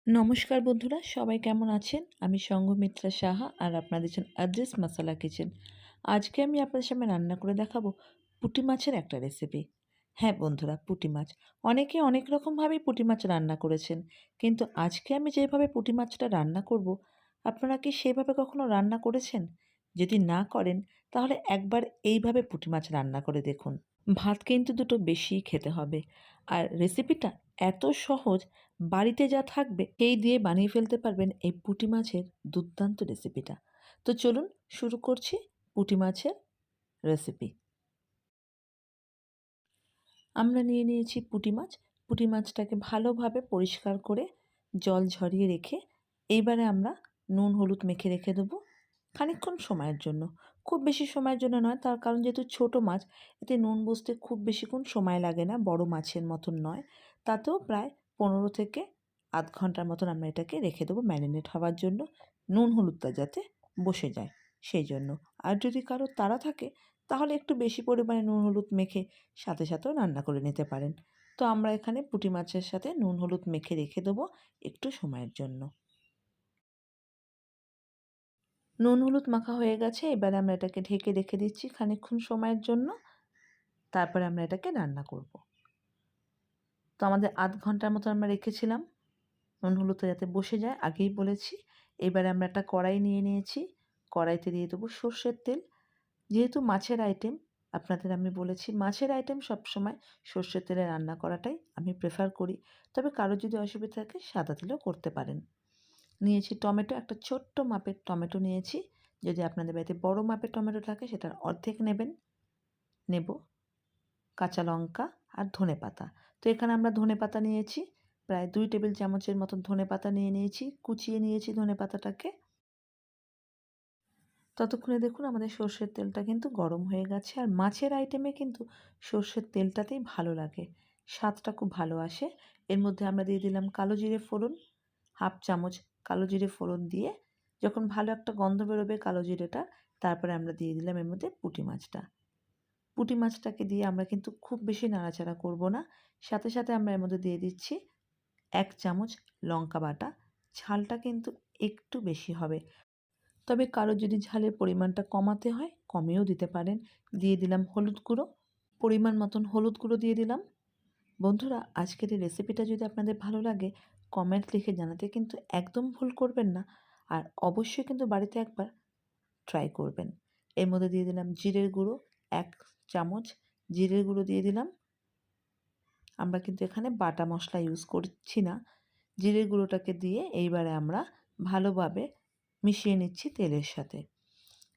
নমস্কার বন্ধুরা, সবাই কেমন আছেন? আমি সংঘমিত্রা সাহা আর আপনারা দেখছেন আদ্রেস মাসালা কিচেন। আজকে আমি আপনাদের সামনে রান্না করে দেখাবো পুঁটি মাছের একটা রেসিপি। হ্যাঁ বন্ধুরা, পুঁটি মাছ। অনেকে অনেক রকমভাবেই পুঁটি মাছ রান্না করেছেন, কিন্তু আজকে আমি যেভাবে পুঁটি মাছটা রান্না করব, আপনারা কি সেভাবে কখনো রান্না করেছেন? যদি না করেন তাহলে একবার এইভাবে পুঁটি মাছ রান্না করে দেখুন। ভাত কিন্তু দুটো বেশিই খেতে হবে। আর রেসিপিটা এত সহজ, বাড়িতে যা থাকবে এই দিয়ে বানিয়ে ফেলতে পারবেন এই পুঁটি মাছের দুর্দান্ত রেসিপিটা। তো চলুন শুরু করছি পুঁটি মাছের রেসিপি। আমরা নিয়ে নিয়েছি পুঁটি মাছ। পুঁটি মাছটাকে ভালোভাবে পরিষ্কার করে জল ঝরিয়ে রেখে এইবারে আমরা নুন হলুদ মেখে রেখে দেবো খানিকক্ষণ সময়ের জন্য। খুব বেশি সময়ের জন্য নয়, তার কারণ যেহেতু ছোটো মাছ, এতে নুন বসতে খুব বেশিক্ষণ সময় লাগে না, বড় মাছের মতন নয়। তাতেও প্রায় 15 থেকে আধ ঘন্টার মতন আমরা এটাকে রেখে দেবো ম্যারিনেট হওয়ার জন্য, নুন হলুদটা যাতে বসে যায় সেই জন্য। আর যদি কারো তাড়া থাকে তাহলে একটু বেশি পরিমাণে নুন হলুদ মেখে সাথে সাথেও রান্না করে নিতে পারেন। তো আমরা এখানে পুঁটি মাছের সাথে নুন হলুদ মেখে রেখে দেবো একটু সময়ের জন্য। নুন হলুদ মাখা হয়ে গেছে, এবারে আমরা এটাকে ঢেকে রেখে দিচ্ছি খানিকক্ষণ সময়ের জন্য। তারপরে আমরা এটাকে রান্না করব। তো আমাদের আধ ঘন্টার মতো আমরা রেখেছিলাম নুন হলুদটা যাতে বসে যায়, আগেই বলেছি। এবারে আমরা একটা কড়াই নিয়ে নিয়েছি, কড়াইতে দিয়ে দেবো সর্ষের তেল। যেহেতু মাছের আইটেম, আপনাদের আমি বলেছি মাছের আইটেম সবসময় সর্ষের তেলে রান্না করাটাই আমি প্রেফার করি। তবে কারো যদি অসুবিধা থাকে সাদা তেলেও করতে পারেন। নিয়েছি টমেটো, একটা ছোট্ট মাপের টমেটো নিয়েছি। যদি আপনাদের বাড়িতে বড় মাপের টমেটো থাকে সেটার অর্ধেক নেব। কাঁচা লঙ্কা আর ধনেপাতা। তো এখানে আমরা ধনেপাতা নিয়েছি প্রায় 2 টেবিল চামচের মতন ধনেপাতা নিয়ে নিয়েছি, কুচিয়ে নিয়েছি ধনেপাতাটাকে। ততক্ষণে দেখুন আমাদের সর্ষের তেলটা কিন্তু গরম হয়ে গেছে। আর মাছের আইটেমে কিন্তু সর্ষের তেলটাতেই ভালো লাগে, স্বাদটা খুব ভালো আসে। এর মধ্যে আমরা দিয়ে দিলাম কালো জিরে ফোড়ন, হাফ চামচ কালো জিরে ফোড়ন দিয়ে যখন ভালো একটা গন্ধ বেরোবে কালো জিরেটা, তারপরে আমরা দিয়ে দিলাম এর মধ্যে পুঁটি মাছটা। পুঁটি মাছটাকে দিয়ে আমরা কিন্তু খুব বেশি নাড়াচাড়া করব না। সাথে সাথে আমরা এর মধ্যে দিয়ে দিচ্ছি 1 চামচ লঙ্কা বাটা। ঝালটা কিন্তু একটু বেশি হবে, তবে কারো যদি ঝালের পরিমাণটা কমাতে হয় কমিয়েও দিতে পারেন। দিয়ে দিলাম হলুদ গুঁড়ো, পরিমাণ মতন হলুদ গুঁড়ো দিয়ে দিলাম। বন্ধুরা, আজকের এই রেসিপিটা যদি আপনাদের ভালো লাগে কমেন্ট লিখে জানাতে কিন্তু একদম ভুল করবেন না। আর অবশ্যই কিন্তু বাড়িতে একবার ট্রাই করবেন। এর মধ্যে দিয়ে দিলাম জিরের গুঁড়ো 1 চামচ, জিরের গুঁড়ো দিয়ে দিলাম। আমরা কিন্তু এখানে বাটা মশলা ইউজ করছি না। জিরের গুঁড়োটাকে দিয়ে এইবারে আমরা ভালোভাবে মিশিয়ে নিচ্ছি তেলের সাথে।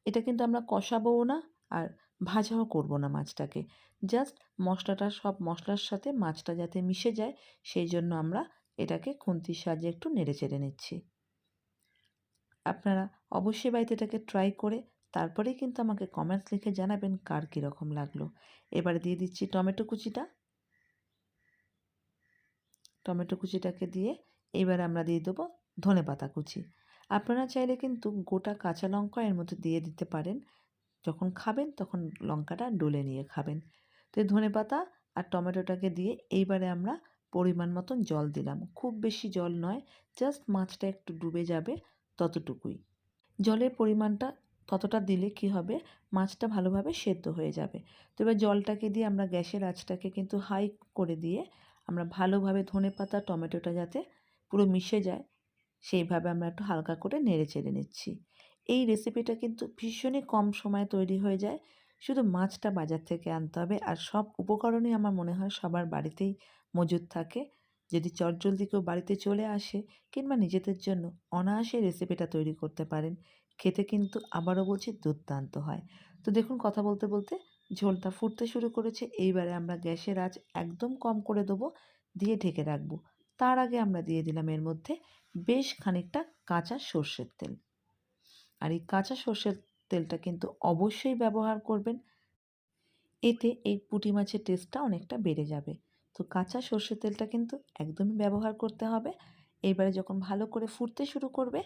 এটা কিন্তু আমরা কষাবোও না আর ভাজাও করব না মাছটাকে। জাস্ট মশলাটা সব মশলার সাথে মাছটা যাতে মিশে যায় সেই জন্য আমরা এটাকে খুন্তির সাহায্যে একটু নেড়েচেড়ে নিচ্ছি। আপনারা অবশ্যই বাড়িতে এটাকে ট্রাই করে তারপরেই কিন্তু আমাকে কমেন্টস লিখে জানাবেন কার কীরকম লাগলো। এবারে দিয়ে দিচ্ছি টমেটো কুচিটা। টমেটো কুচিটাকে দিয়ে এইবার আমরা দিয়ে দেবো ধনেপাতা কুচি। আপনারা চাইলে কিন্তু গোটা কাঁচা লঙ্কা এর মধ্যে দিয়ে দিতে পারেন, যখন খাবেন তখন লঙ্কাটা ডলে নিয়ে খাবেন। তো এই ধনেপাতা আর টমেটোটাকে দিয়ে এইবারে আমরা পরিমাণ মতন জল দিলাম, খুব বেশি জল নয়, জাস্ট মাছটা একটু ডুবে যাবে ততটুকুই। জলের পরিমাণটা ততটা দিলে কি হবে, মাছটা ভালোভাবে সেদ্ধ হয়ে যাবে। তো এবার জলটাকে দিয়ে আমরা গ্যাসের আঁচটাকে কিন্তু হাই করে দিয়ে আমরা ভালোভাবে ধনেপাতা টমেটোটা যাতে পুরো মিশে যায় সেইভাবে আমরা একটু হালকা করে নেড়ে চেড়ে নিচ্ছি। এই রেসিপিটা কিন্তু ভীষণই কম সময়ে তৈরি হয়ে যায়, শুধু মাছটা বাজার থেকে আনতে হবে। আর সব উপকরণই আমার মনে হয় সবার বাড়িতেই মজুদ থাকে। যদি চটজলদি কেউ বাড়িতে চলে আসে কিংবা নিজেদের জন্য অনায়াসে রেসিপিটা তৈরি করতে পারেন, খেতে কিন্তু আবারও বলছি দুর্দান্ত হয়। তো দেখুন কথা বলতে বলতে ঝোলটা ফুটতে শুরু করেছে। এইবারে আমরা গ্যাসের আঁচ একদম কম করে দেবো, দিয়ে ঢেকে রাখবো। তার আগে আমরা দিয়ে দিলাম এর মধ্যে বেশ খানিকটা কাঁচা সর্ষের তেল। আর এই কাঁচা সর্ষের তেলটা কিন্তু অবশ্যই ব্যবহার করবেন, এতে এই পুঁটি মাছের টেস্টটা অনেকটা বেড়ে যাবে। তো কাঁচা সর্ষের তেলটা কিন্তু একদমই ব্যবহার করতে হবে। এবারে যখন ভালো করে ফুটতে শুরু করবে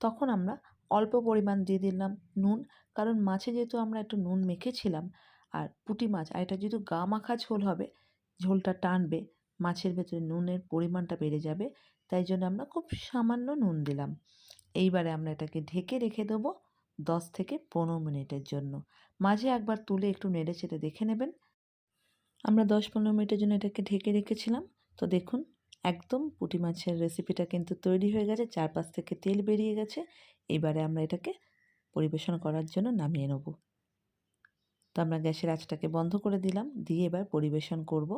তখন আমরা অল্প পরিমাণ দিয়ে দিলাম নুন, কারণ মাছে যেহেতু আমরা একটু নুন মেখেছিলাম। আর পুঁটি মাছ আর এটা যেহেতু গা মাখা ঝোল হবে, ঝোলটা টানবে, মাছের ভেতরে নুনের পরিমাণটা বেড়ে যাবে। তাই জন্য আমরা খুব সামান্য নুন দিলাম। এইবারে আমরা এটাকে ঢেকে রেখে দেবো 10 থেকে 15 মিনিটের জন্য। মাঝে একবার তুলে একটু নেড়েচেড়ে দেখে নেবেন। আমরা 10-15 মিনিটের জন্য এটাকে ঢেকে রেখেছিলাম। তো দেখুন একদম পুঁটি মাছের রেসিপিটা কিন্তু তৈরি হয়ে গেছে, চারপাশ থেকে তেল বেরিয়ে গেছে। এবারে আমরা এটাকে পরিবেশন করার জন্য নামিয়ে নেব। তো আমরা গ্যাসের আঁচটাকে বন্ধ করে দিলাম, দিয়ে এবার পরিবেশন করব।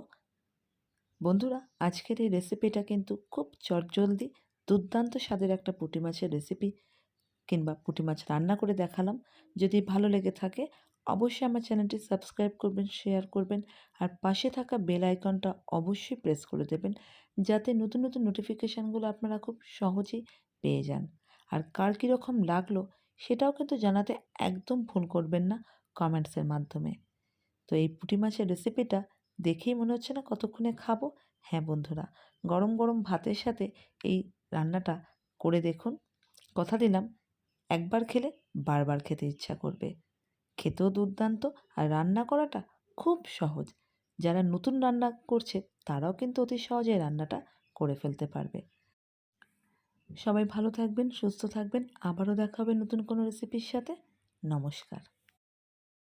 বন্ধুরা, আজকের এই রেসিপিটা কিন্তু খুব চটজলদি দুর্দান্ত স্বাদের একটা পুঁটি মাছের রেসিপি কিংবা পুঁটি মাছ রান্না করে দেখালাম। যদি ভালো লেগে থাকে অবশ্যই আমার চ্যানেলটি সাবস্ক্রাইব করবেন, শেয়ার করবেন আর পাশে থাকা বেল আইকনটা অবশ্যই প্রেস করে দেবেন, যাতে নতুন নতুন নোটিফিকেশানগুলো আপনারা খুব সহজেই পেয়ে যান। আর কার কীরকম লাগলো সেটাও কিন্তু জানাতে একদম ভুল করবেন না কমেন্টসের মাধ্যমে। তো এই পুঁটি মাছের রেসিপিটা দেখেই মনে হচ্ছে না কতক্ষণে খাবো? হ্যাঁ বন্ধুরা, গরম গরম ভাতের সাথে এই রান্নাটা করে দেখুন। কথা দিলাম একবার খেলে বারবার খেতে ইচ্ছা করবে। খেতেও দুর্দান্ত আর রান্না করাটা খুব সহজ। যারা নতুন রান্না করছে তারাও কিন্তু অতি সহজে রান্নাটা করে ফেলতে পারবে। সবাই ভালো থাকবেন, সুস্থ থাকবেন। আবারও দেখা হবে নতুন কোনো রেসিপির সাথে। নমস্কার।